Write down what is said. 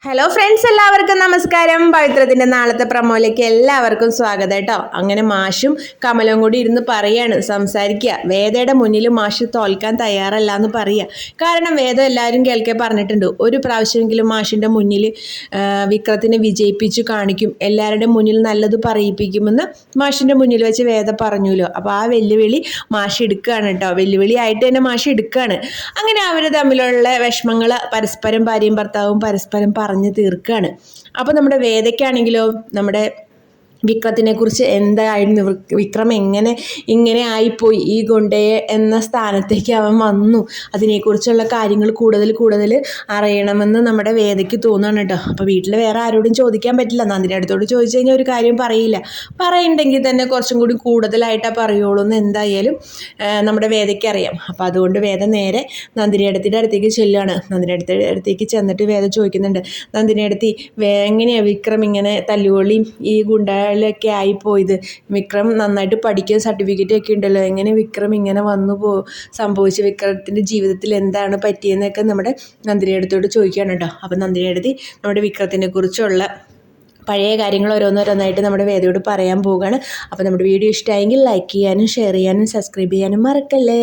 Hello friends, എല്ലാവർക്കും നമസ്കാരം. പവിത്രത്തിൻ്റെ നാളത്തെ പ്രമോയിലേക്ക് എല്ലാവർക്കും സ്വാഗതം കേട്ടോ. അങ്ങനെ മാഷും കമലവും കൂടി ഇരുന്ന് പറയാണ്, സംസാരിക്കുക. വേദയുടെ മുന്നിൽ മാഷ് തോൽക്കാൻ തയ്യാറല്ല എന്ന് പറയുക. കാരണം വേദ എല്ലാവരും കേൾക്കെ പറഞ്ഞിട്ടുണ്ട്, ഒരു പ്രാവശ്യമെങ്കിലും മാഷിൻ്റെ മുന്നിൽ വിക്രത്തിനെ വിജയിപ്പിച്ചു കാണിക്കും, എല്ലാവരുടെ മുന്നിൽ നല്ലത് പറയിപ്പിക്കുമെന്ന് മാഷിൻ്റെ മുന്നിൽ വെച്ച് വേദ പറഞ്ഞുല്ലോ. അപ്പോൾ ആ വെല്ലുവിളി മാഷ് എടുക്കുകയാണ് കേട്ടോ. വെല്ലുവിളി ആയിട്ട് തന്നെ മാഷ് എടുക്കുകയാണ്. അങ്ങനെ അവർ തമ്മിലുള്ള വിഷമങ്ങൾ പരസ്പരം ഭാര്യയും ഭർത്താവും പരസ്പരം പറഞ്ഞു തീർക്കുകയാണ്. അപ്പോൾ നമ്മുടെ വേദയ്ക്കാണെങ്കിലോ നമ്മുടെ വിക്രത്തിനെ കുറിച്ച് എന്തായിരുന്നു, വിക്രം ഇങ്ങനെ ആയിപ്പോയി, ഈ ഗുണ്ടയെ എന്ന സ്ഥാനത്തേക്ക് അവൻ വന്നു, അതിനെക്കുറിച്ചുള്ള കാര്യങ്ങൾ കൂടുതൽ അറിയണമെന്ന് നമ്മുടെ വേദയ്ക്ക് തോന്നുകയാണ് കേട്ടോ. അപ്പോൾ വീട്ടിൽ വേറെ ആരോടും ചോദിക്കാൻ പറ്റില്ല. നന്ദിനി അടുത്തോട് ചോദിച്ചു കഴിഞ്ഞാൽ ഒരു കാര്യം പറയില്ല, പറയുന്നുണ്ടെങ്കിൽ തന്നെ കുറച്ചും കൂടി കൂടുതലായിട്ടാണ് പറയുള്ളൂ എന്ന് എന്തായാലും നമ്മുടെ വേദയ്ക്ക് അറിയാം. അപ്പോൾ അതുകൊണ്ട് വേദ നേരെ നന്ദിനി അടുത്തേക്ക് ചെല്ലുകയാണ്. നന്ദിനി അടുത്തേക്ക് ചെന്നിട്ട് വേദ ചോദിക്കുന്നുണ്ട്, നന്ദിനി അടുത്തി എങ്ങനെയാണ് വിക്രം ഇങ്ങനെ തല്ലുകൊള്ളിയും ഈ ഗുണ്ടയിലൊക്കെ ആയിപ്പോയത്, വിക്രം നന്നായിട്ട് പഠിക്കുന്ന സർട്ടിഫിക്കറ്റ് ഒക്കെ ഉണ്ടല്ലോ, എങ്ങനെ വിക്രം ഇങ്ങനെ സംഭവിച്ചു, വിക്രത്തിൻ്റെ ജീവിതത്തിൽ എന്താണ് പറ്റിയെന്നൊക്കെ നമ്മുടെ നന്ദിനി അടുത്തോട് ചോദിക്കുകയാണ് കേട്ടോ. അപ്പം നന്ദിനി അടുത്തി നമ്മുടെ വിക്രത്തിനെ കുറിച്ചുള്ള പഴയ കാര്യങ്ങൾ ഓരോന്നോരോന്നായിട്ട് നമ്മുടെ വേദയോട് പറയാൻ പോവുകയാണ്. അപ്പോൾ നമ്മുടെ വീഡിയോ ഇഷ്ടമായെങ്കിൽ ലൈക്ക് ചെയ്യാനും ഷെയർ ചെയ്യാനും സബ്സ്ക്രൈബ് ചെയ്യാനും മറക്കല്ലേ.